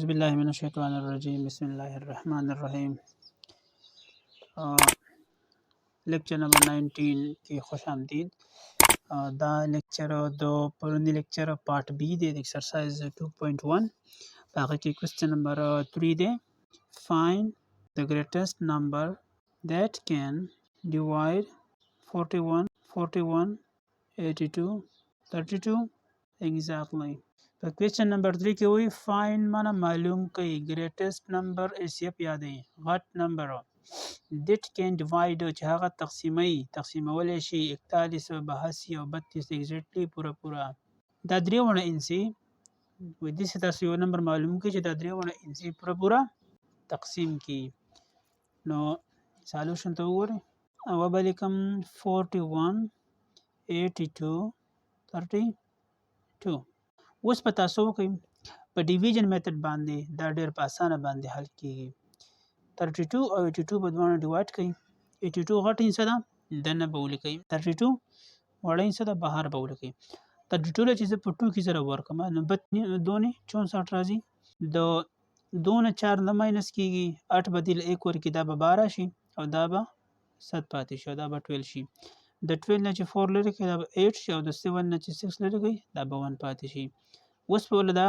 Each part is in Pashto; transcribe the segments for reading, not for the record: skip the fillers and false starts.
بالله من الشیطان الرجیم بسم الله الرحمن الرحیم لیکچر نمبر 19 کی خوش آمدید. دا لیکچر دو پرونی لیکچر پارٹ بی دی ایکسرسائز 2.1 باقی کی کوشچن نمبر 3 دی find the greatest number that can divide 41 82 32 exactly. په کوېسچن نمبر 3 کې وایي فاین معنا معلوم کړئ ګریټسټ نمبر HCF یادوي غټ نمبر دیټ کین ډیوایډ چې هغه تقسیمولی شي 41 82 او 32 ایگزیکټلی پوره دا درېونه انسي وایي داسې تاسو یو نمبر معلوم کړئ چې دا درېونه انسي پوره تقسیم کړي. نو سالوشن ته وګورئ وبلیکم 41 82 32 اوس په تاسو وکړئ په ډیویژن میتھډ باندې دا ډېر په اسانه باندې حل کیږي. 32 او 82 په دوانو ډیوایډ کړئ. 82 غټ حصه ده دننه به ولیکئ 32 وړه حصه ده بهر به ولیکئ. 32 له چې زه په 2 کې سره ورکړم نو 2 راځي د 2 نه 4 نه ماینس کیږي 8 بدیل 1 ورکړي دا به 12 شي او دا به 7 پاتې شي او دا به 12 شي. د 12 نه چې 4 لرې کړئ دا به 8 شي او د 7 نه چې 6 لرې کړئ دا به 1 پاتې شي. اوس په ولدا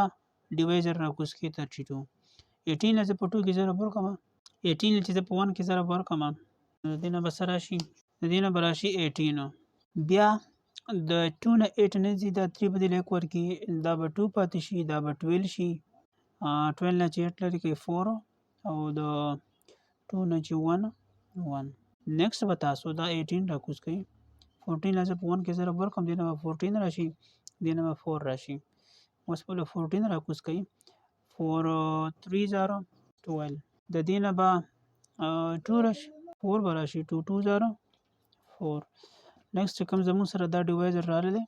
ډیوایزر راکوز کې 32 18 نه په 2 کې ضرب ورکړم 18 نه چې په 1 کې ضرب ورکړم د دې نه به څه راشي د دې نه به راشي 18 بیا د 2 نه 8 نه ځي دا 3 بدیل 1 ورکړي دا به 2 پاتې شي دا به 12 شي 12 نه چې 8 لرې کړئ 4 او د 2 نه چې 1 نیکسټ به تاسو دا 18 راکوز کړئ 14 نه په 1 کې ضرب ورکړم دې نه به 14 راشي دې نه به 4 راشي. اوس په 14 راکوز کړئ 4 3 0 12 د دې نه به 2 راشي 4 به راشي 2 2 0 4. نیکسټ کوم زموږ سره دا ډیوایزر راغلی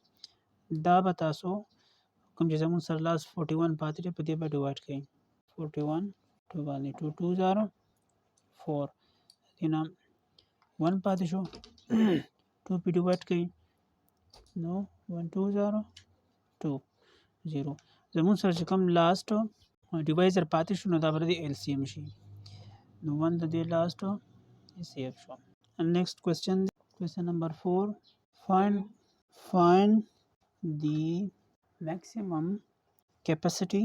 دا به تاسو کوم چې زموږ سره لاس 41 پاتې دی په دې به ډیوایډ کړئ 41 2 باندې 2 2 0 4 دې نه 1 پاتې شو 2 په ډیوایډ کړئ نو 1 2 0 2 0 زمون سره چې کوم لاست ډیوایزر پاتې شو نو دا به د LCM شي نو 1 د دې لاست HCF شو. نیکسټ کوېسچن نمبر 4 find the maximum capacity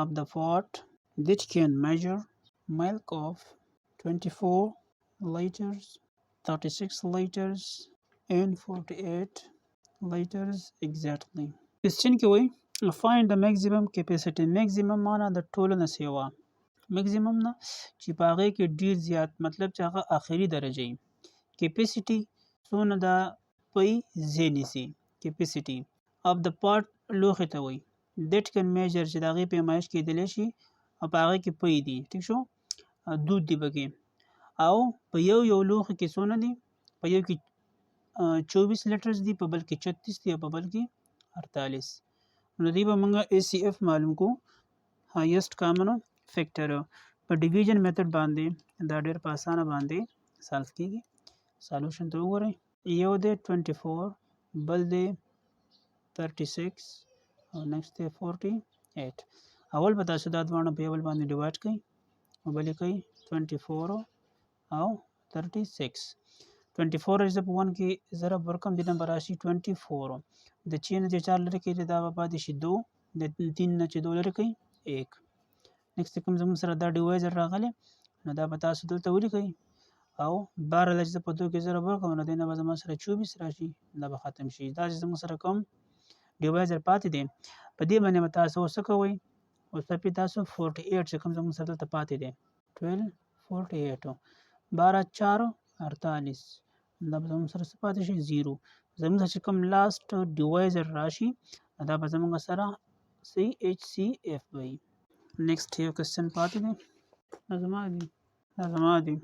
of the pot that can measure milk of 24 liters 36 liters and 48 liters exactly. کوېسچن کې وایي find the maximum capacity maximum معنا د ټولو نه سیوا maximum نه چې په هغې کې ډېر زیات مطلب چې هغه آخري درجه وي capacity څونه دا پی ځای نیسي capacity of the part لوښي ته وایي that can measure چې د هغې پیمایش کیدلی شي او په هغې کې پی دي ټیک شو دود دی پکې او په یو لوښي کې څونه دي په یو کې 24 لیټرز دي په بل کې 36 دي او په بل کې 48 نو دی به موږ HCF معلوم کو هایست کامن فیکټر په ډیویژن میتھډ باندې دا ډېر په اسانه باندې سالو کیږي. سالوشن ته وګورئ یو دی 24 بل دی 36 او نیکسټ دی 48 اول به تاسو دا دواړه په یو بل باندې ډیوایډ کړئ او بل یې کړئ 24 او 36 24 چې په 1 کې ضرب ورکړم دې نه به راشي 24 د 6 نه چې 4 لرې کړئ دا به پاتې شي 2 د 3 نه چې 2 لرې کړئ 1. نیکسټ کوم زموږ سره دا ډیوایزر راغلی نو دا به تاسو دلته ولیکئ او 12 چې په 2 کې ضرب ورکړم نو دې نه به زما سره 24 راشي دا به ختم شي. دا چې زموږ سره کوم ډیوایزر پاتې دی په دې باندې به تاسو څه کوئ اوس په تاسو 48 چې کوم زموږ سره دلته پاتې دی 12 48 12 4 48 دا به زموږ سره څه پاتې شي 0 زموږ چې کوم لاست ډیوایزر راشي دا به زموږ سره HCF وي. نیکسټ یو کوېسچن پاتې دی دا زما دي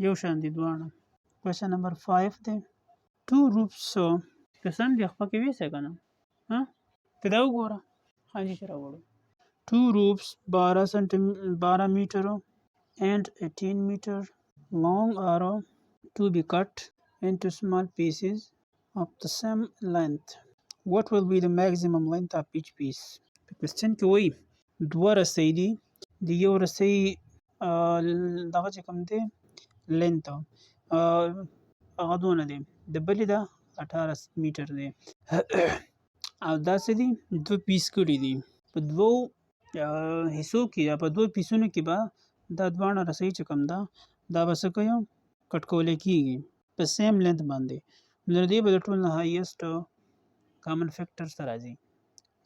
یو شان دي دواړه. کوېسچن نمبر 5 دی 2 روپس کوېسچن دی خپل کې ویسه که نه ته دا وګوره حاجي چې راوړو 2 ropes 12 meter and 18 meter long are to be cut into small pieces of the same length. What will be the maximum length of each piece? په کوېسچن کې وایي دوه رسۍ دي د یو رسۍ دغه چې کوم دی لینت هغه دونه دی، د بلې ده 18 میټر دی. او دا څه دي، دوه پیس کړي دي په دوو حصو کې یا په دوه پیسونو کې به دا دواړه رسۍ چې کوم ده دا به څه کوي، کټ کولی کېږي په سیم لینت باندې. نو د دې به د ټول نه هایسټ کامن فیکټر ته راځي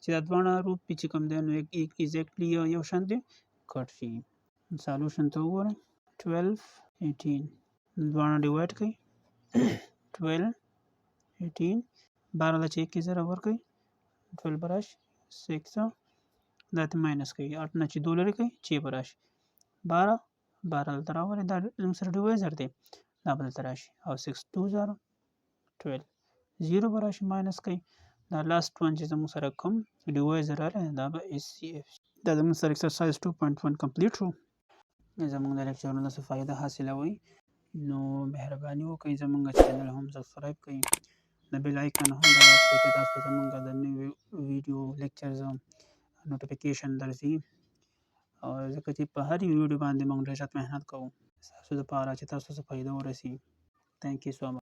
چې دا دواړه روپ چې کوم دی نو ایگزیکټلی یو شان دی کټ شي. سالوشن ته وګورئ 12 18 دواړه ډیوایډ کړئ 12 18 12 له 1 کې ضرب ورکړئ 12 به راشي 6 دا ته ماینس کړئ 8 نه چې 2 لرې کړئ 6 به راشي 12 12 دلته راولئ دا زموږ سره ډیوایزر دی دا به دلته راشي او 6 2 0 12 0 به راشي ماینس کړئ دا لاست ون چې زموږ سره کوم ډیوایزر راغلی دا به HCF. دا زموږ سره ایکسرسایز 2.1 کمپلیټ شو. زموږ د لیکچرونو څخه فایده حاصلوئ نو مهرباني وکړئ زموږ چینل هم سبسکرایب کړئ، د بیل آیکن هم دباؤ کړئ چې تاسو ته زموږ د نوي ویډیو لیکچرز نوټیفیکیشن درځي. او ځکه چې په هر یو ویډیو باندې موږ ډېر زیات محنت کوو ستاسو لپاره چې تاسو ته فایده ورسي. تھینک یو سو مچ.